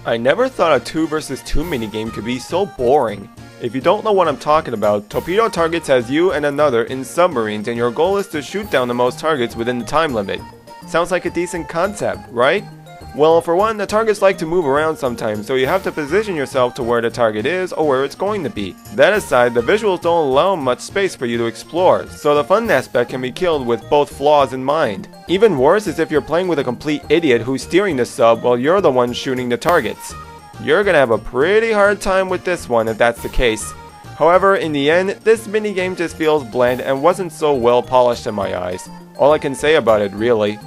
I never thought a 2 vs 2 minigame could be so boring. If you don't know what I'm talking about, Torpedo Targets has you and another in submarines and your goal is to shoot down the most targets within the time limit. Sounds like a decent concept, right? Well, for one, the targets like to move around sometimes, so you have to position yourself to where the target is or where it's going to be. That aside, the visuals don't allow much space for you to explore, so the fun aspect can be killed with both flaws in mind. Even worse is if you're playing with a complete idiot who's steering the sub while you're the one shooting the targets. You're gonna have a pretty hard time with this one if that's the case. However, in the end, this minigame just feels bland and wasn't so well polished in my eyes. All I can say about it, really.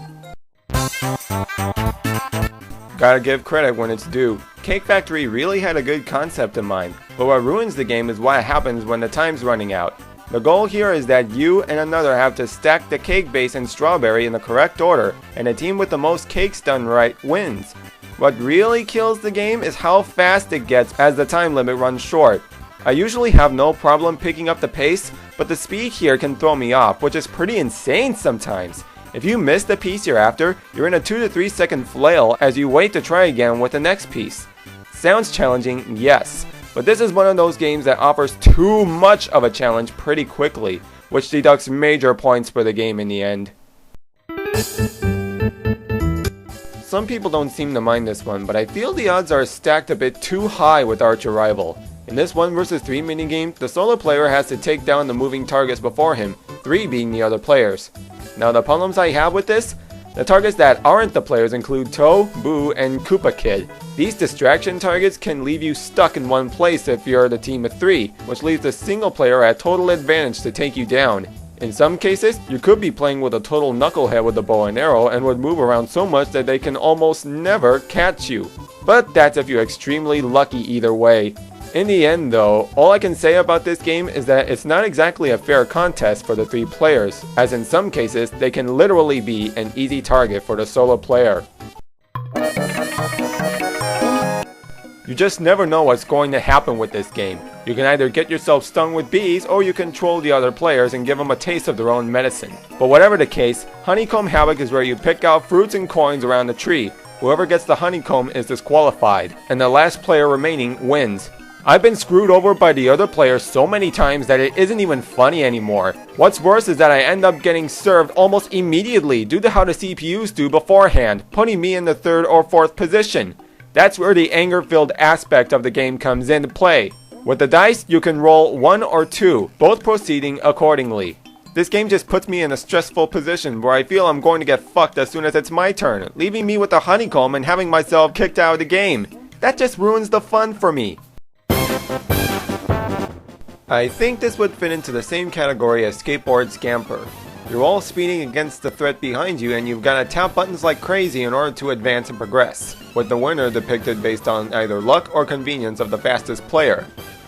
Gotta give credit when it's due. Cake Factory really had a good concept in mind, but what ruins the game is what happens when the time's running out. The goal here is that you and another have to stack the cake base and strawberry in the correct order, and the team with the most cakes done right wins. What really kills the game is how fast it gets as the time limit runs short. I usually have no problem picking up the pace, but the speed here can throw me off, which is pretty insane sometimes. If you miss the piece you're after, you're in a 2 to 3 second flail as you wait to try again with the next piece. Sounds challenging, yes, but this is one of those games that offers too much of a challenge pretty quickly, which deducts major points for the game in the end. Some people don't seem to mind this one, but I feel the odds are stacked a bit too high with Arch Arrival. In this 1 vs 3 minigame, the solo player has to take down the moving targets before him, 3 being the other players. Now the problems I have with this? The targets that aren't the players include Toe, Boo, and Koopa Kid. These distraction targets can leave you stuck in one place if you're the team of 3, which leaves the single player at total advantage to take you down. In some cases, you could be playing with a total knucklehead with a bow and arrow and would move around so much that they can almost never catch you. But that's if you're extremely lucky either way. In the end though, all I can say about this game is that it's not exactly a fair contest for the 3 players, as in some cases they can literally be an easy target for the solo player. You just never know what's going to happen with this game. You can either get yourself stung with bees or you can troll the other players and give them a taste of their own medicine. But whatever the case, Honeycomb Havoc is where you pick out fruits and coins around the tree. Whoever gets the honeycomb is disqualified, and the last player remaining wins. I've been screwed over by the other players so many times that it isn't even funny anymore. What's worse is that I end up getting served almost immediately due to how the CPUs do beforehand, putting me in the 3rd or 4th position. That's where the anger-filled aspect of the game comes into play. With the dice, you can roll 1 or 2, both proceeding accordingly. This game just puts me in a stressful position where I feel I'm going to get fucked as soon as it's my turn, leaving me with a honeycomb and having myself kicked out of the game. That just ruins the fun for me. I think this would fit into the same category as Skateboard Scamper. You're all speeding against the threat behind you and you've got to tap buttons like crazy in order to advance and progress, with the winner depicted based on either luck or convenience of the fastest player.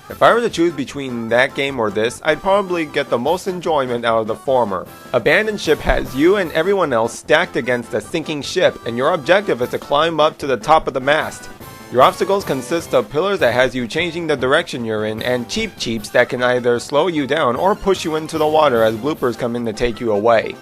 If I were to choose between that game or this, I'd probably get the most enjoyment out of the former. Abandoned Ship has you and everyone else stacked against a sinking ship, and your objective is to climb up to the top of the mast. Your obstacles consist of pillars that has you changing the direction you're in, and cheap cheeps that can either slow you down or push you into the water as bloopers come in to take you away.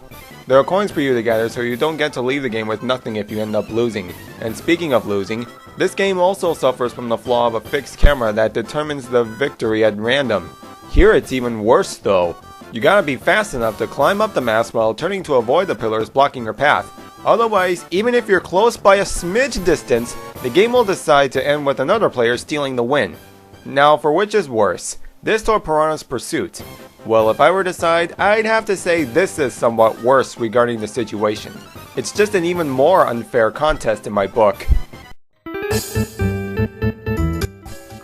There are coins for you to gather, so you don't get to leave the game with nothing if you end up losing. And speaking of losing, this game also suffers from the flaw of a fixed camera that determines the victory at random. Here it's even worse though. You gotta be fast enough to climb up the mast while turning to avoid the pillars blocking your path. Otherwise, even if you're close by a smidge distance, the game will decide to end with another player stealing the win. Now, for which is worse, this or Piranha's Pursuit? Well, if I were to decide, I'd have to say this is somewhat worse regarding the situation. It's just an even more unfair contest in my book.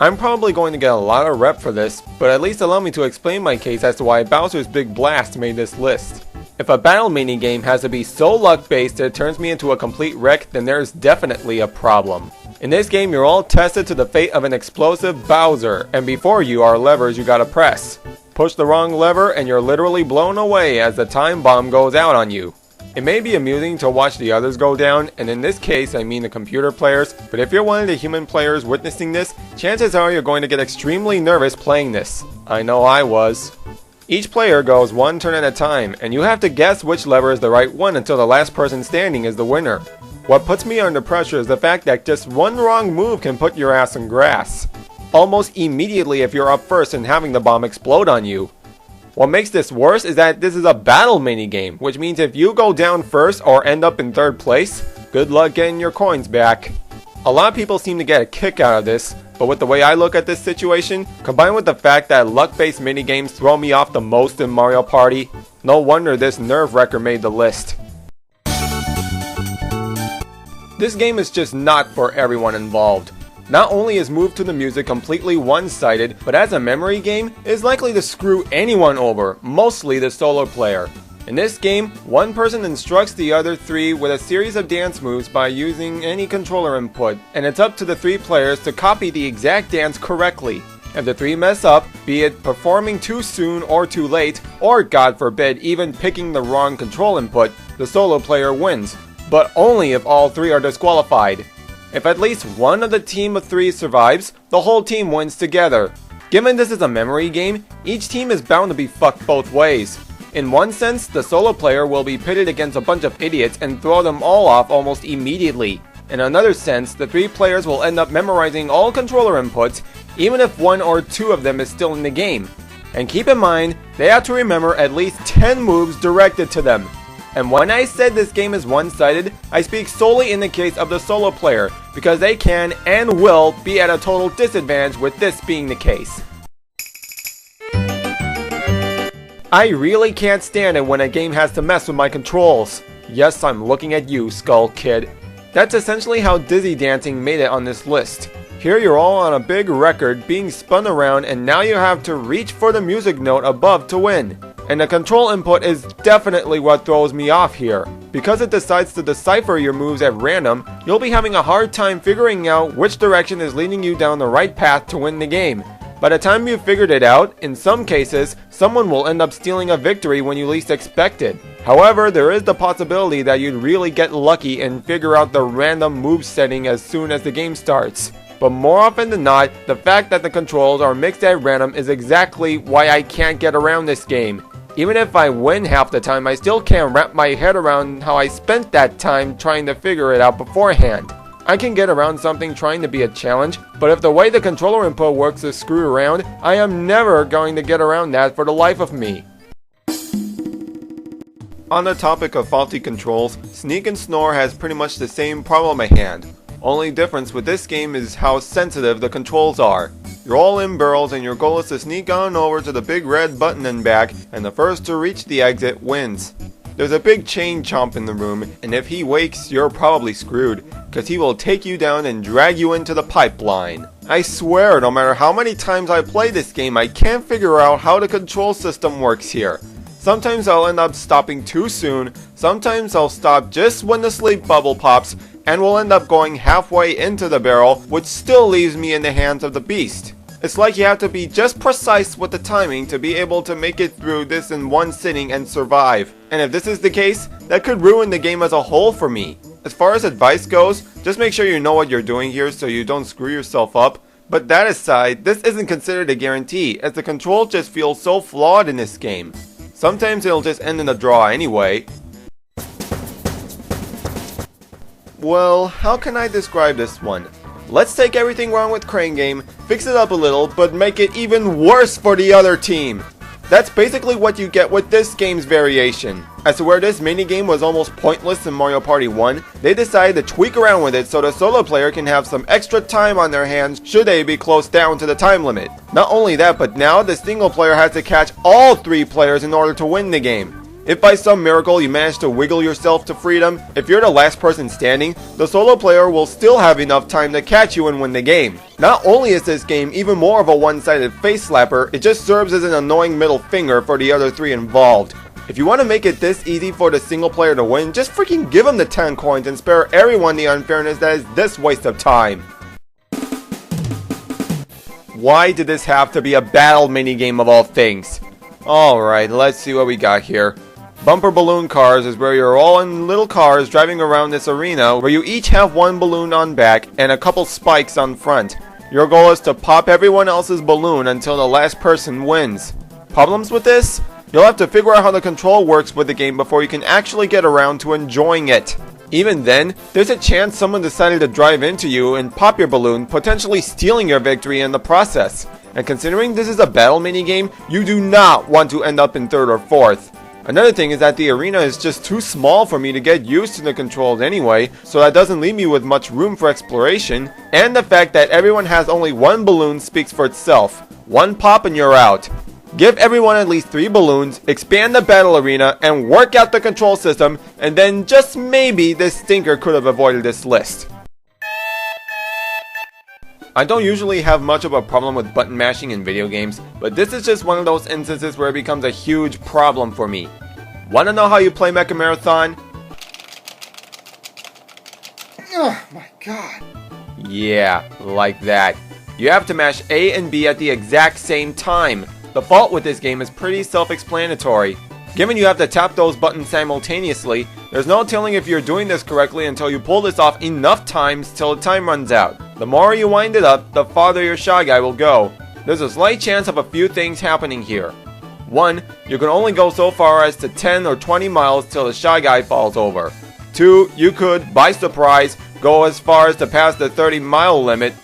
I'm probably going to get a lot of rep for this, but at least allow me to explain my case as to why Bowser's Big Blast made this list. If a battle minigame has to be so luck-based that it turns me into a complete wreck, then there's definitely a problem. In this game, you're all tested to the fate of an explosive Bowser, and before you are levers you gotta press. Push the wrong lever and you're literally blown away as the time bomb goes out on you. It may be amusing to watch the others go down, and in this case I mean the computer players, but if you're one of the human players witnessing this, chances are you're going to get extremely nervous playing this. I know I was. Each player goes one turn at a time, and you have to guess which lever is the right one until the last person standing is the winner. What puts me under pressure is the fact that just one wrong move can put your ass in grass. Almost immediately if you're up first and having the bomb explode on you. What makes this worse is that this is a battle minigame, which means if you go down first or end up in third place, good luck getting your coins back. A lot of people seem to get a kick out of this, but with the way I look at this situation, combined with the fact that luck-based minigames throw me off the most in Mario Party, no wonder this nerve-wrecker made the list. This game is just not for everyone involved. Not only is Move to the Music completely one-sided, but as a memory game, it is likely to screw anyone over, mostly the solo player. In this game, one person instructs the other three with a series of dance moves by using any controller input, and it's up to the three players to copy the exact dance correctly. If the three mess up, be it performing too soon or too late, or God forbid even picking the wrong control input, the solo player wins, but only if all three are disqualified. If at least one of the team of three survives, the whole team wins together. Given this is a memory game, each team is bound to be fucked both ways. In one sense, the solo player will be pitted against a bunch of idiots and throw them all off almost immediately. In another sense, the three players will end up memorizing all controller inputs, even if one or two of them is still in the game. And keep in mind, they have to remember at least 10 moves directed to them. And when I said this game is one-sided, I speak solely in the case of the solo player, because they can and will be at a total disadvantage with this being the case. I really can't stand it when a game has to mess with my controls. Yes, I'm looking at you, Skull Kid. That's essentially how Dizzy Dancing made it on this list. Here you're all on a big record being spun around and now you have to reach for the music note above to win. And the control input is definitely what throws me off here. Because it decides to decipher your moves at random, you'll be having a hard time figuring out which direction is leading you down the right path to win the game. By the time you've figured it out, in some cases, someone will end up stealing a victory when you least expect it. However, there is the possibility that you'd really get lucky and figure out the random move setting as soon as the game starts. But more often than not, the fact that the controls are mixed at random is exactly why I can't get around this game. Even if I win half the time, I still can't wrap my head around how I spent that time trying to figure it out beforehand. I can get around something trying to be a challenge, but if the way the controller input works is screwed around, I am never going to get around that for the life of me. On the topic of faulty controls, Sneak and Snore has pretty much the same problem at hand. Only difference with this game is how sensitive the controls are. You're all in barrels and your goal is to sneak on over to the big red button and back, and the first to reach the exit wins. There's a big chain chomp in the room, and if he wakes, you're probably screwed, cause he will take you down and drag you into the pipeline. I swear, no matter how many times I play this game, I can't figure out how the control system works here. Sometimes I'll end up stopping too soon, sometimes I'll stop just when the sleep bubble pops, and will end up going halfway into the barrel, which still leaves me in the hands of the beast. It's like you have to be just precise with the timing to be able to make it through this in one sitting and survive. And if this is the case, that could ruin the game as a whole for me. As far as advice goes, just make sure you know what you're doing here so you don't screw yourself up. But that aside, this isn't considered a guarantee, as the control just feels so flawed in this game. Sometimes it'll just end in a draw anyway. Well, how can I describe this one? Let's take everything wrong with Crane Game, fix it up a little, but make it even worse for the other team. That's basically what you get with this game's variation. As to where this minigame was almost pointless in Mario Party 1, they decided to tweak around with it so the solo player can have some extra time on their hands should they be close down to the time limit. Not only that, but now the single player has to catch all three players in order to win the game. If by some miracle you manage to wiggle yourself to freedom, if you're the last person standing, the solo player will still have enough time to catch you and win the game. Not only is this game even more of a one-sided face slapper, it just serves as an annoying middle finger for the other three involved. If you want to make it this easy for the single player to win, just freaking give them the 10 coins and spare everyone the unfairness that is this waste of time. Why did this have to be a battle minigame of all things? Alright, let's see what we got here. Bumper balloon cars is where you're all in little cars driving around this arena where you each have one balloon on back and a couple spikes on front. Your goal is to pop everyone else's balloon until the last person wins. Problems with this? You'll have to figure out how the control works with the game before you can actually get around to enjoying it. Even then, there's a chance someone decided to drive into you and pop your balloon, potentially stealing your victory in the process. And considering this is a battle minigame, you do not want to end up in 3rd or 4th. Another thing is that the arena is just too small for me to get used to the controls anyway, so that doesn't leave me with much room for exploration, and the fact that everyone has only one balloon speaks for itself. One pop and you're out. Give everyone at least 3 balloons, expand the battle arena, and work out the control system, and then just maybe this stinker could have avoided this list. I don't usually have much of a problem with button mashing in video games, but this is just one of those instances where it becomes a huge problem for me. Wanna know how you play Mecha Marathon? Oh my god. Yeah, like that. You have to mash A and B at the exact same time. The fault with this game is pretty self-explanatory. Given you have to tap those buttons simultaneously, there's no telling if you're doing this correctly until you pull this off enough times till the time runs out. The more you wind it up, the farther your Shy Guy will go. There's a slight chance of a few things happening here. 1. You can only go so far as to 10 or 20 miles till the Shy Guy falls over. 2. You could, by surprise, go as far as to pass the 30-mile limit.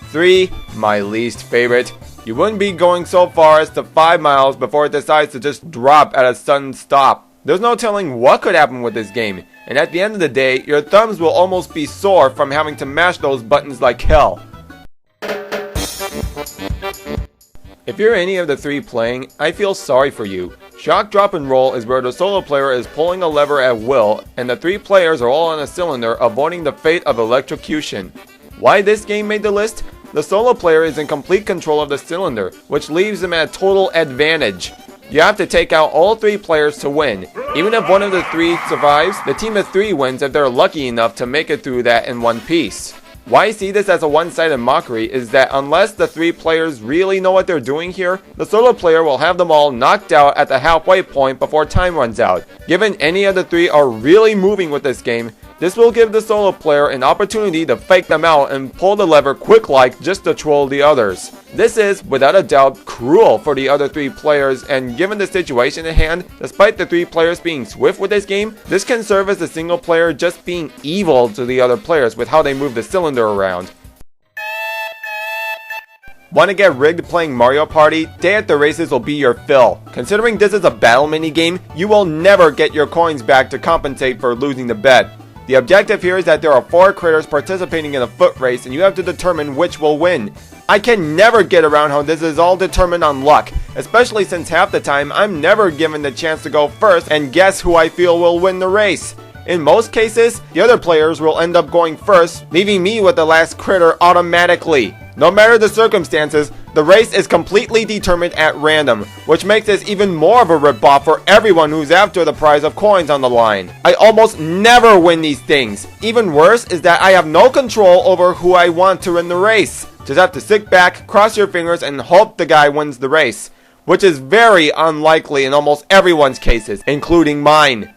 3. My least favorite. You wouldn't be going so far as to 5 miles before it decides to just drop at a sudden stop. There's no telling what could happen with this game, and at the end of the day, your thumbs will almost be sore from having to mash those buttons like hell. If you're any of the 3 playing, I feel sorry for you. Shock, Drop, and Roll is where the solo player is pulling a lever at will, and the 3 players are all on a cylinder avoiding the fate of electrocution. Why this game made the list? The solo player is in complete control of the cylinder, which leaves him at a total advantage. You have to take out all 3 players to win. Even if one of the 3 survives, the team of 3 wins if they're lucky enough to make it through that in one piece. Why I see this as a one-sided mockery is that unless the 3 players really know what they're doing here, the solo player will have them all knocked out at the halfway point before time runs out. Given any of the 3 are really moving with this game, this will give the solo player an opportunity to fake them out and pull the lever quick-like just to troll the others. This is, without a doubt, cruel for the other 3 players, and given the situation at hand, despite the 3 players being swift with this game, this can serve as the single player just being evil to the other players with how they move the cylinder around. Want to get rigged playing Mario Party? Day at the Races will be your fill. Considering this is a battle minigame, you will never get your coins back to compensate for losing the bet. The objective here is that there are 4 critters participating in a foot race and you have to determine which will win. I can never get around how this is all determined on luck, especially since half the time I'm never given the chance to go first and guess who I feel will win the race. In most cases, the other players will end up going first, leaving me with the last critter automatically. No matter the circumstances, the race is completely determined at random, which makes this even more of a ripoff for everyone who's after the prize of coins on the line. I almost never win these things. Even worse is that I have no control over who I want to win the race. Just have to sit back, cross your fingers, and hope the guy wins the race, which is very unlikely in almost everyone's cases, including mine.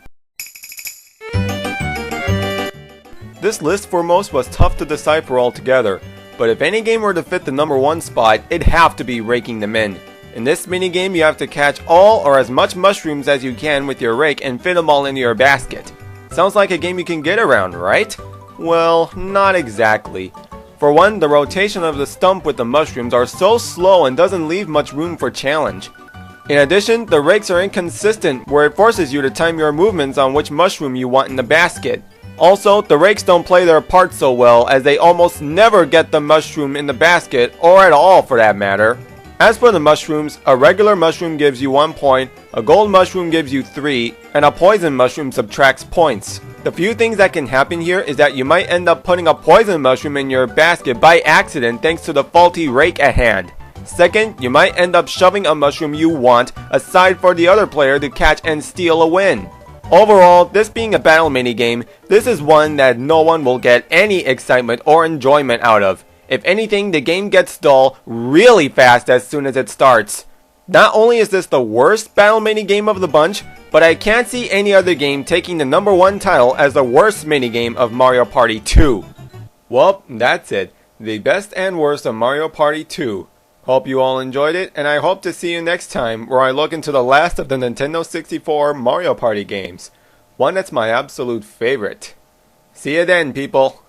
This list for most was tough to decipher altogether, but if any game were to fit the number 1 spot, it'd have to be Raking Them In. In this minigame, you have to catch all or as much mushrooms as you can with your rake and fit them all into your basket. Sounds like a game you can get around, right? Well, not exactly. For one, the rotation of the stump with the mushrooms are so slow and doesn't leave much room for challenge. In addition, the rakes are inconsistent, where it forces you to time your movements on which mushroom you want in the basket. Also, the rakes don't play their part so well, as they almost never get the mushroom in the basket, or at all for that matter. As for the mushrooms, a regular mushroom gives you 1 point, a gold mushroom gives you 3, and a poison mushroom subtracts points. The few things that can happen here is that you might end up putting a poison mushroom in your basket by accident thanks to the faulty rake at hand. Second, you might end up shoving a mushroom you want aside for the other player to catch and steal a win. Overall, this being a battle minigame, this is one that no one will get any excitement or enjoyment out of. If anything, the game gets dull really fast as soon as it starts. Not only is this the worst battle minigame of the bunch, but I can't see any other game taking the number 1 title as the worst minigame of Mario Party 2. Well, that's it. The best and worst of Mario Party 2. Hope you all enjoyed it, and I hope to see you next time where I look into the last of the Nintendo 64 Mario Party games. One that's my absolute favorite. See you then, people.